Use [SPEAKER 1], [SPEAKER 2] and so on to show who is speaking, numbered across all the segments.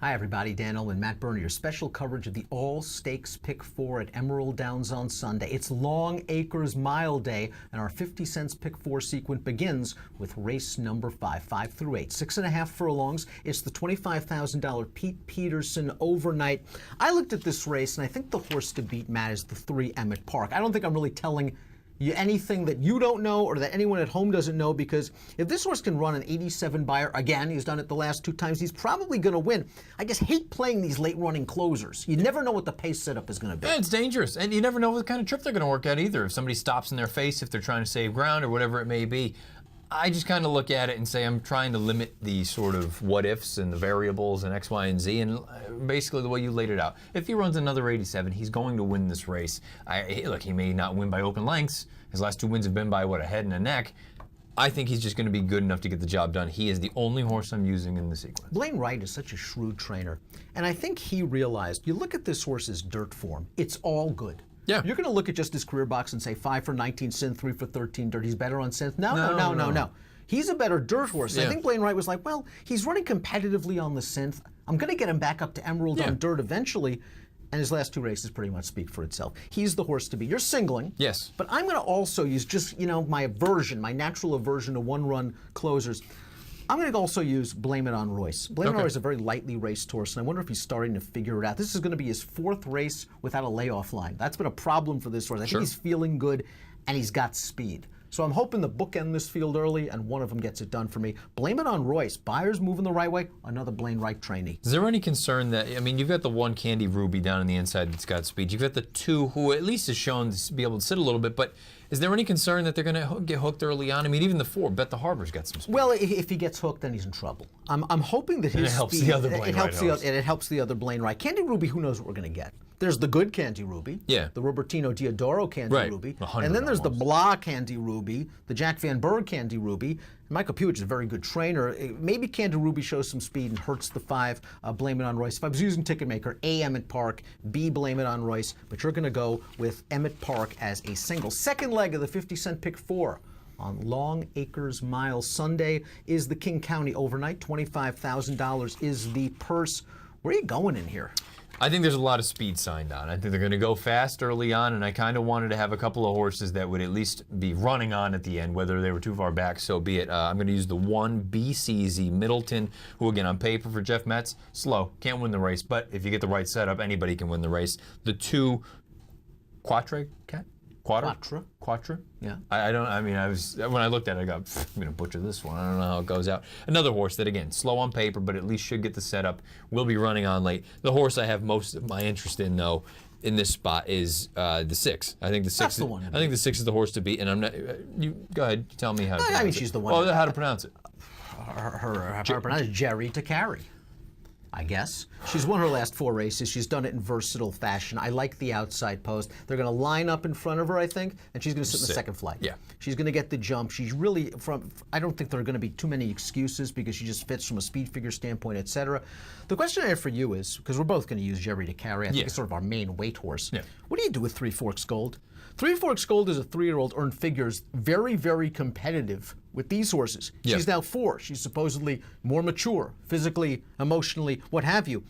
[SPEAKER 1] Hi everybody, Dan Illman, Matt Berner, your special coverage of the All Stakes Pick 4 at Emerald Downs on Sunday. It's Long Acres Mile Day, and our 50 cents Pick 4 sequence begins with race number 5, 5 through 8. 6.5 furlongs. It's the $25,000 Pete Peterson overnight. I looked at this race, and I think the horse to beat, Matt, is the 3 Emmett Park. I don't think I'm really telling you anything that you don't know or that anyone at home doesn't know, because if this horse can run an 87 buyer, again, he's done it the last 2 times, he's probably going to win. I just hate playing these late running closers. You never know what the pace setup is going to be.
[SPEAKER 2] Yeah, it's dangerous, and you never know what kind of trip they're going to work out either. If somebody stops in their face, if they're trying to save ground or whatever it may be. I just kind of look at it and say I'm trying to limit the sort of what ifs and the variables and X, Y, and Z, and basically the way you laid it out. If he runs another 87, he's going to win this race. Look, he may not win by open lengths. His last 2 wins have been by, a head and a neck. I think he's just going to be good enough to get the job done. He is the only horse I'm using in the sequence.
[SPEAKER 1] Blaine Wright is such a shrewd trainer, and I think he realized, you look at this horse's dirt form, it's all good.
[SPEAKER 2] Yeah.
[SPEAKER 1] You're going to look at just his career box and say 5 for 19 synth, 3 for 13 dirt. He's better on synth. No. He's a better dirt horse.
[SPEAKER 2] Yeah.
[SPEAKER 1] I think Blaine Wright was like, well, he's running competitively on the synth. I'm going to get him back up to Emerald on dirt eventually. And his last 2 races pretty much speak for itself. He's the horse to beat. You're singling.
[SPEAKER 2] Yes.
[SPEAKER 1] But I'm going to also use just, my aversion, my natural aversion to one-run closers. I'm going to also use Blame It on Royce. Blame It on Royce is a very lightly raced horse, and I wonder if he's starting to figure it out. This is going to be his 4th race without a layoff line. That's been a problem for this horse. I think he's feeling good, and he's got speed. So I'm hoping the bookend this field early, and one of them gets it done for me. Blame It on Royce. Buyers moving the right way. Another Blaine Wright trainee.
[SPEAKER 2] Is there any concern that, you've got the 1 Candy Ruby down on the inside that's got speed. You've got the 2 who at least is shown to be able to sit a little bit, but is there any concern that they're going to get hooked early on? Even the 4, Bet the Harbor's got some speed.
[SPEAKER 1] Well, if he gets hooked, then he's in trouble. I'm hoping that his
[SPEAKER 2] it helps
[SPEAKER 1] speed,
[SPEAKER 2] the other Blaine Wright horse.
[SPEAKER 1] It helps the other Blaine Wright. Candy Ruby, who knows what we're going to get? There's the good Candy Ruby, the Robertino Diodoro Candy Ruby, and then there's the Blah Candy Ruby, the Jack Van Berg Candy Ruby. Michael Puig is a very good trainer. Maybe Candy Ruby shows some speed and hurts the 5, Blame It on Royce. If I was using Ticketmaker, A, Emmett Park, B, Blame It on Royce, but you're going to go with Emmett Park as a single. Second leg of the 50 cent Pick 4 on Long Acres Mile Sunday is the King County overnight. $25,000 is the purse. Where are you going in here?
[SPEAKER 2] I think there's a lot of speed signed on. I think they're going to go fast early on, and I kind of wanted to have a couple of horses that would at least be running on at the end. Whether they were too far back, so be it. I'm going to use the 1 BCZ Middleton, who again on paper for Jeff Metz, slow, can't win the race, but if you get the right setup, anybody can win the race. The 2 Quattro.
[SPEAKER 1] Yeah.
[SPEAKER 2] When I looked at it, I go, I'm going to butcher this one. I don't know how it goes out. Another horse that, again, slow on paper, but at least should get the setup. Will be running on late. The horse I have most of my interest in, though, in this spot is the 6. I think the 6.
[SPEAKER 1] That's the one.
[SPEAKER 2] I think the 6 is the horse to beat, and I'm not. You go ahead. Tell me how.
[SPEAKER 1] She's the one.
[SPEAKER 2] Oh, how to pronounce it?
[SPEAKER 1] Her pronounce is Jerry to carry, I guess. She's won her last 4 races. She's done it in versatile fashion. I like the outside post. They're going to line up in front of her, I think, and she's going to sit in the second flight.
[SPEAKER 2] Yeah.
[SPEAKER 1] She's going to get the jump. She's really I don't think there are going to be too many excuses because she just fits from a speed figure standpoint, etc. The question I have for you is, because we're both going to use Jerry to carry, I think it's sort of our main weight horse.
[SPEAKER 2] Yeah.
[SPEAKER 1] What do you do with 3 Forks Gold? 3 Forks Gold is a 3-year-old earned figures, very, very competitive with these horses.
[SPEAKER 2] Yeah.
[SPEAKER 1] She's now 4. She's supposedly more mature, physically, emotionally, what have you.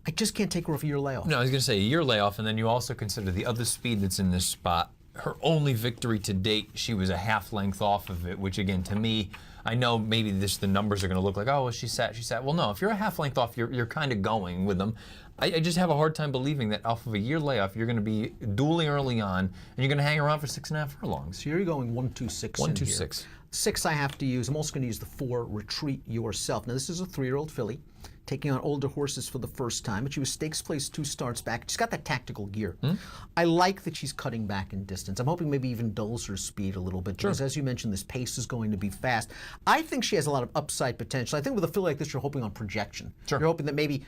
[SPEAKER 1] I just can't take her off a year layoff.
[SPEAKER 2] No, I was going to say a year layoff, and then you also consider the other speed that's in this spot. Her only victory to date, she was a half length off of it, which again, to me, I know maybe the numbers are going to look like, oh, well, she sat. Well, no, if you're a half length off, you're kind of going with them. I just have a hard time believing that off of a year layoff, you're going to be dueling early on, and you're going to hang around for 6.5 furlongs.
[SPEAKER 1] So you're going 1-2-6
[SPEAKER 2] 1, 2, 6.
[SPEAKER 1] 6 I have to use. I'm also going to use the 4 Retreat Yourself. Now, this is a 3-year-old filly taking on older horses for the first time, but she was stakes placed 2 starts back. She's got that tactical gear. I like that she's cutting back in distance. I'm hoping maybe even dulls her speed a little bit because, as you mentioned, this pace is going to be fast. I think she has a lot of upside potential. I think with a filly like this, you're hoping on projection. You're hoping that maybe,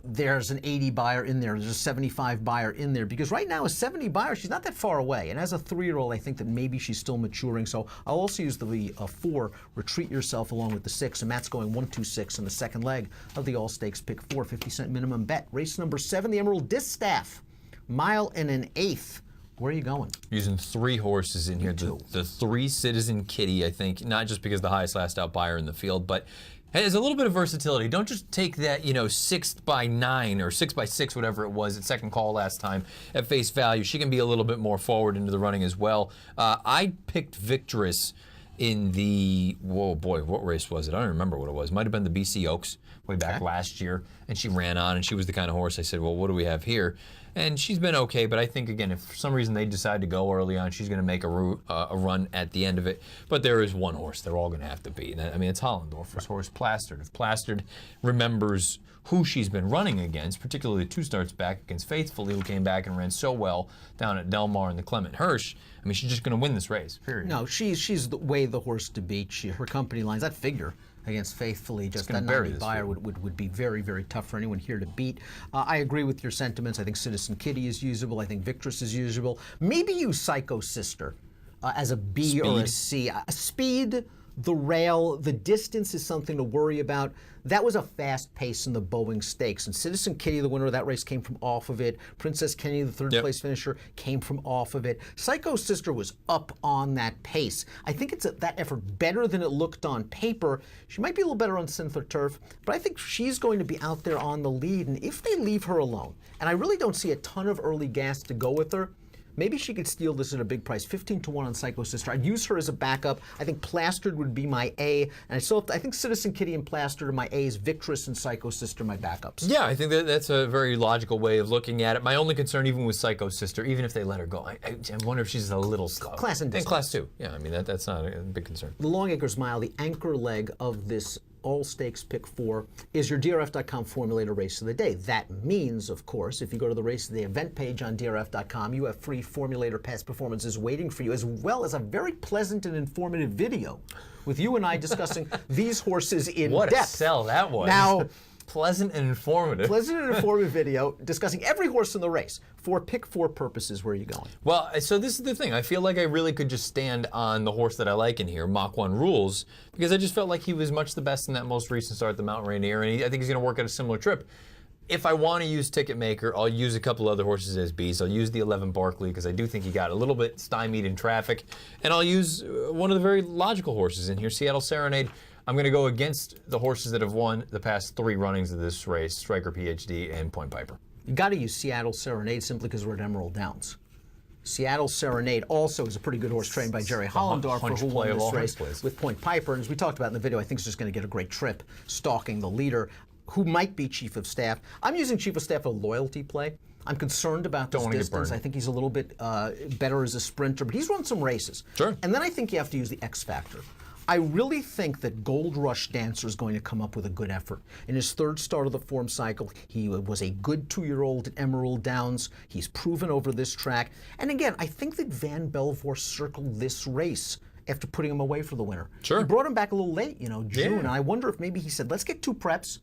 [SPEAKER 1] there's an 80 buyer in there, there's a 75 buyer in there, because right now a 70 buyer, she's not that far away. And as a 3-year-old, I think that maybe she's still maturing. So I'll also use the 4 Retreat Yourself along with the 6, and Matt's going 1-2-6 in the second leg of the All Stakes Pick 4, 50 cent minimum bet. Race number 7, the Emerald Distaff, 1.125 Where are you going?
[SPEAKER 2] Using 3 horses in here. The 3 Citizen Kitty, I think, not just because the highest last out buyer in the field, but There's a little bit of versatility. Don't just take that, 6x9 or 6x6, whatever it was at second call last time, at face value. She can be a little bit more forward into the running as well. I picked Victress in the, whoa boy, what race was it? I don't remember what it was. Might have been the BC Oaks way back last year, and she ran on, and she was the kind of horse I said, well, what do we have here? And she's been okay, but I think, again, if for some reason they decide to go early on, she's going to make a run at the end of it. But there is one horse they're all going to have to beat. And it's Hollendorfer's horse, Plastered. If Plastered remembers who she's been running against, particularly 2 starts back against Faithfully, who came back and ran so well down at Del Mar in the Clement Hirsch, she's just going to win this race, period.
[SPEAKER 1] No, she's the horse to beat. Her company lines, that figure against Faithfully, just that 90 buyer would be very, very tough for anyone here to beat. I agree with your sentiments. I think Citizen Kitty is usable. I think Victress is usable. Maybe use Psycho Sister as a B or a C. Speed, the rail, the distance is something to worry about. That was a fast pace in the Boeing Stakes. And Citizen Kitty, the winner of that race, came from off of it. Princess Kenny, the third place finisher, came from off of it. Psycho Sister was up on that pace. I think it's that effort better than it looked on paper. She might be a little better on synth or turf, but I think she's going to be out there on the lead. And if they leave her alone, and I really don't see a ton of early gas to go with her, maybe she could steal this at a big price, 15-1 on Psycho Sister. I'd use her as a backup. I think Plastered would be my A, and I think Citizen Kitty and Plastered are my A's. Victress and Psycho Sister my backups.
[SPEAKER 2] Yeah, I think that's a very logical way of looking at it. My only concern, even with Psycho Sister, even if they let her go, I wonder if she's a little slow.
[SPEAKER 1] Class and distance.
[SPEAKER 2] Class 2. Yeah, that's not a big concern.
[SPEAKER 1] The Longacres Mile, the anchor leg of this all-stakes pick 4 is your DRF.com formulator race of the day. That means, of course, if you go to the race of the event page on DRF.com, you have free formulator past performances waiting for you, as well as a very pleasant and informative video with you and I discussing these horses in
[SPEAKER 2] what
[SPEAKER 1] depth.
[SPEAKER 2] What a sell that was.
[SPEAKER 1] Now,
[SPEAKER 2] pleasant and informative.
[SPEAKER 1] Pleasant and informative video discussing every horse in the race for pick 4 purposes. Where are you going?
[SPEAKER 2] Well, so this is the thing. I feel like I really could just stand on the horse that I like in here, Mach 1 Rules, because I just felt like he was much the best in that most recent start at the Mount Rainier, and I think he's going to work at a similar trip. If I want to use Ticketmaker, I'll use a couple other horses as Bs. I'll use the 11 Barkley because I do think he got a little bit stymied in traffic, and I'll use one of the very logical horses in here, Seattle Serenade. I'm going to go against the horses that have won the past 3 runnings of this race, Striker PhD and Point Piper.
[SPEAKER 1] You got to use Seattle Serenade simply because we're at Emerald Downs. Seattle Serenade also is a pretty good horse trained by Jerry Hollendorfer, who won this race with Point Piper. And as we talked about in the video, I think he's just going to get a great trip stalking the leader, who might be Chief of Staff. I'm using Chief of Staff a loyalty play. I'm concerned about this distance. I think he's a little bit better as a sprinter, but he's run some races.
[SPEAKER 2] Sure.
[SPEAKER 1] And then I think you have to use the X factor. I really think that Gold Rush Dancer is going to come up with a good effort. In his 3rd start of the form cycle, he was a good 2-year-old at Emerald Downs. He's proven over this track. And again, I think that Van Belvoort circled this race after putting him away for the winter.
[SPEAKER 2] Sure.
[SPEAKER 1] He brought him back a little late, June,
[SPEAKER 2] yeah.
[SPEAKER 1] And I wonder if maybe he said, let's get 2 preps.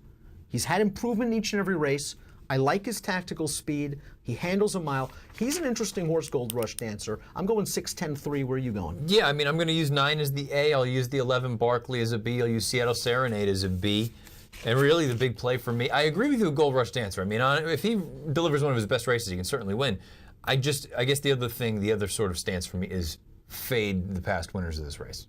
[SPEAKER 1] He's had improvement in each and every race. I like his tactical speed. He handles a mile. He's an interesting horse, Gold Rush Dancer. I'm going 6-10-3. Where are you going?
[SPEAKER 2] Yeah, I'm going to use 9 as the A. I'll use the 11 Barkley as a B. I'll use Seattle Serenade as a B. And really the big play for me, I agree with you with Gold Rush Dancer. If he delivers one of his best races, he can certainly win. I guess the other sort of stance for me is fade the past winners of this race.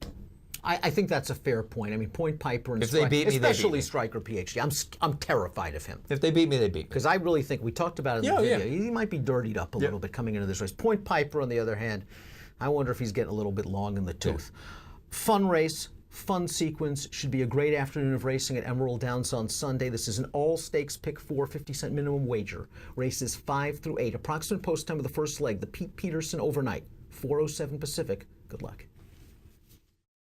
[SPEAKER 1] I think that's a fair point. Point Piper and especially Striker PhD. I'm terrified of him.
[SPEAKER 2] If they beat me, they beat me.
[SPEAKER 1] Because I really think, we talked about it in the video, he might be dirtied up a little bit coming into this race. Point Piper, on the other hand, I wonder if he's getting a little bit long in the tooth. Fun race, fun sequence, should be a great afternoon of racing at Emerald Downs on Sunday. This is an all-stakes pick 4, 50-cent minimum wager. Races 5 through 8. Approximate post time of the first leg, the Pete Peterson overnight, 4:07 Pacific. Good luck.